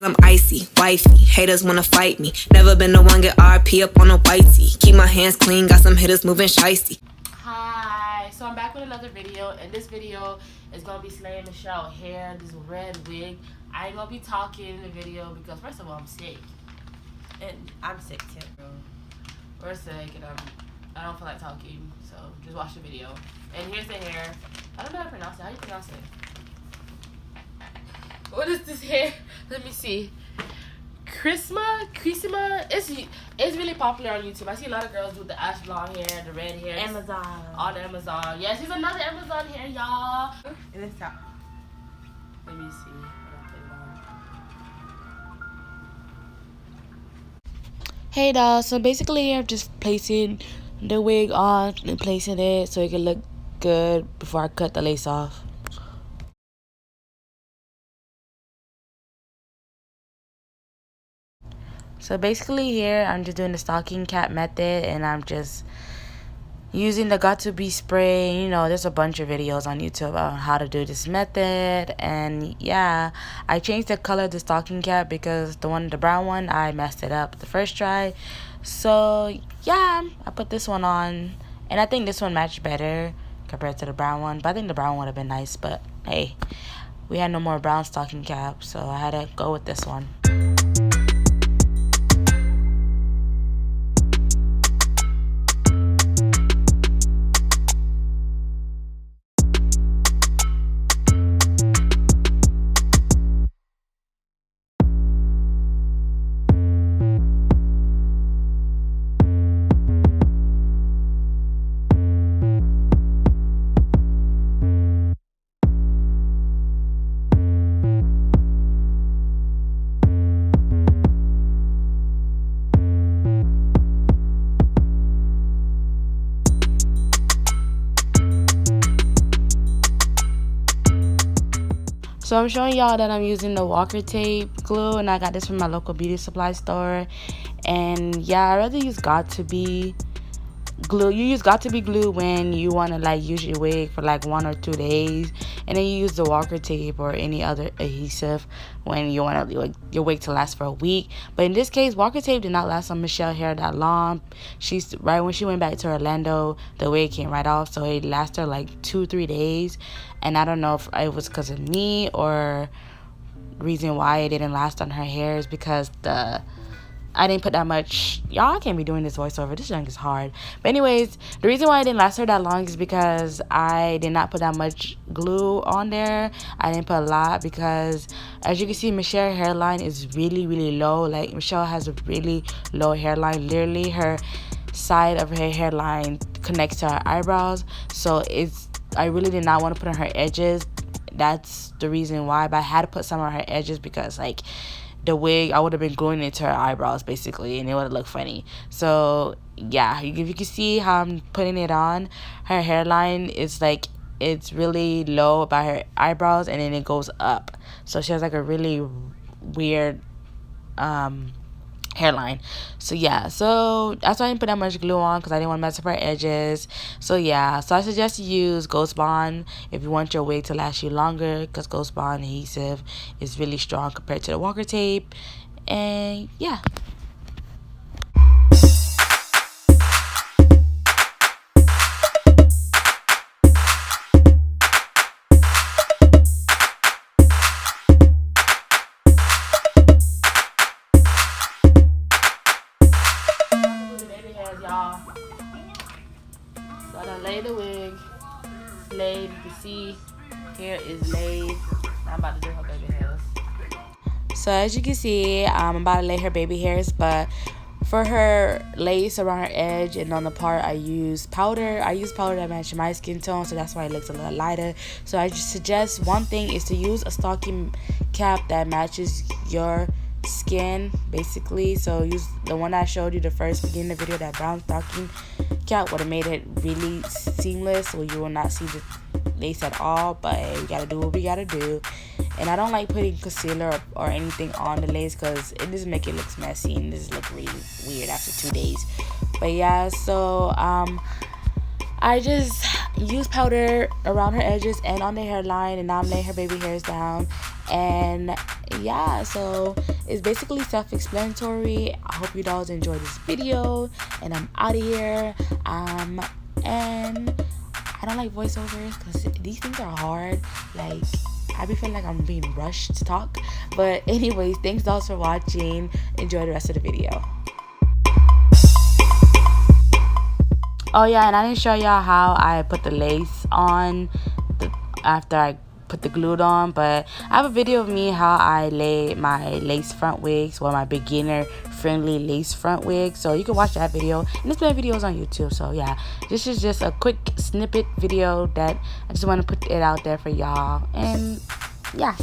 I'm icy, wifey, haters wanna fight me. Never been the one get RP up on a whitey. Keep my hands clean, got some hitters moving shicey. Hi, so I'm back with another video, and this video is gonna be slaying Michelle hair, this red wig. I ain't gonna be talking in the video because first of all I'm sick, and I'm sick too. We're sick, and I don't feel like talking, so just watch the video. And here's the hair. I don't know how to pronounce it. How do you pronounce it? What is this hair? Let me see. Chrisma? It's really popular on YouTube. I see a lot of girls with the ash blonde hair, the red hair. Amazon. On Amazon. Yes, here's another Amazon hair, y'all. And it's top. Let me see. Hey doll, so basically I'm just placing the wig on and placing it so it can look good before I cut the lace off. So basically here I'm just doing the stocking cap method, and I'm just using the Got To Be spray. You know, there's a bunch of videos on YouTube on how to do this method. And yeah, I changed the color of the stocking cap because the brown one, I messed it up the first try. So yeah, I put this one on, and I think this one matched better compared to the brown one. But I think the brown one would have been nice, but hey, we had no more brown stocking cap, so I had to go with this one. So I'm showing y'all that I'm using the Walker tape glue, and I got this from my local beauty supply store. And yeah, I rather use Got To Be glue. You use Got To Be glue when you want to like use your wig for like 1 or 2 days, and then you use the Walker tape or any other adhesive when you want your wig to last for a week. But in this case, Walker tape did not last on Michelle's hair that long. She's right when she went back to Orlando, the wig came right off, so it lasted her like 2-3 days. And I don't know if it was because of me or reason why it didn't last on her hair is because I didn't put that much. Y'all, I can't be doing this voiceover. This junk is hard. But anyways, the reason why I didn't last her that long is because I did not put that much glue on there. I didn't put a lot because, as you can see, Michelle's hairline is really, really low. Like, Michelle has a really low hairline. Literally, her side of her hairline connects to her eyebrows. So I really did not want to put on her edges. That's the reason why. But I had to put some on her edges because, like, the wig, I would have been gluing it to her eyebrows basically, and it would have looked funny. So yeah, if you can see how I'm putting it on, her hairline is like, it's really low by her eyebrows, and then it goes up. So she has like a really weird hairline. So yeah, so that's why I didn't put that much glue on, because I didn't want to mess up her edges. So yeah, so I suggest you use Ghost Bond if you want your wig to last you longer, because Ghost Bond adhesive is really strong compared to the Walker tape. And yeah. Y'all, so I done laid the wig, laid. You can see hair is laid. Now I'm about to do her baby hairs. So as you can see, I'm about to lay her baby hairs, but for her lace around her edge and on the part, I use powder. I use powder that matches my skin tone, so that's why it looks a little lighter. So I just suggest one thing is to use a stocking cap that matches your skin basically. So use the one I showed you the first beginning of the video. That brown stocking cap would have made it really seamless, so you will not see the lace at all. But hey, we gotta do what we gotta do. And I don't like putting concealer or anything on the lace because it doesn't make it look messy, and this look really weird after 2 days. But yeah, so I just use powder around her edges and on the hairline, and now I'm laying her baby hairs down. And yeah, so it's basically self-explanatory. I hope you guys enjoyed this video, and I'm out of here. And I don't like voiceovers because these things are hard. Like, I be feeling like I'm being rushed to talk. But anyways, thanks guys for watching. Enjoy the rest of the video. Oh yeah, and I didn't show y'all how I put the lace on after I put the glue on, but I have a video of me how I lay my lace front wigs, or my beginner friendly lace front wig, so you can watch that video. And there's been videos on YouTube, so yeah, this is just a quick snippet video that I just want to put it out there for y'all. And yeah.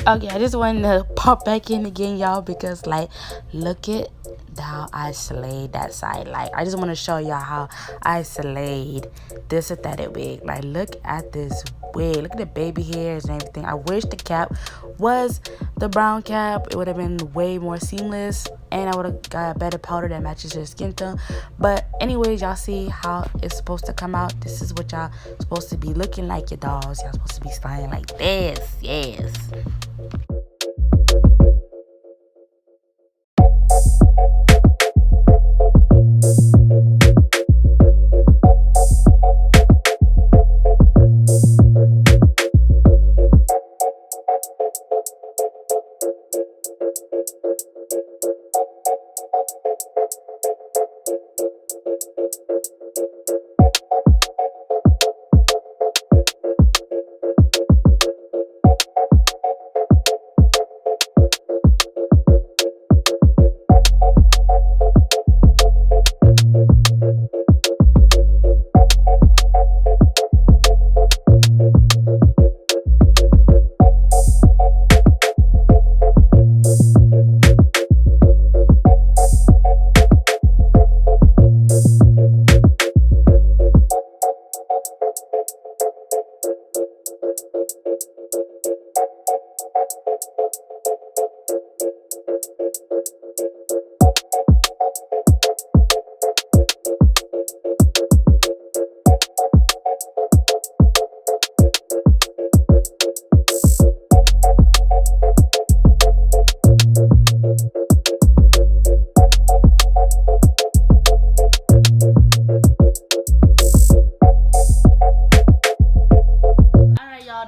Okay, I just wanted to pop back in again, y'all, because like, look at how I slayed that side. Like, I just want to show y'all how I slayed this synthetic wig. Like, look at this wig. Look at the baby hairs and everything. I wish the cap was the brown cap. It would have been way more seamless, and I would have got a better powder that matches your skin tone. But anyways, y'all see how it's supposed to come out. This is what y'all supposed to be looking like, your dolls. Y'all supposed to be styling like this. Yes.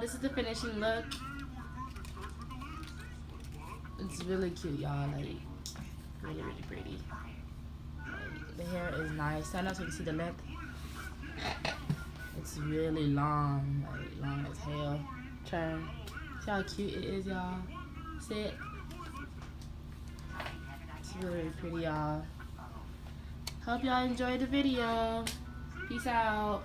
This is the finishing look. It's really cute, y'all. Like, really, really pretty. Like, the hair is nice. Stand up so you can see the length. It's really long, like long as hell. Turn. See how cute it is, y'all. Sit. It's really, really pretty, y'all. Hope y'all enjoyed the video. Peace out.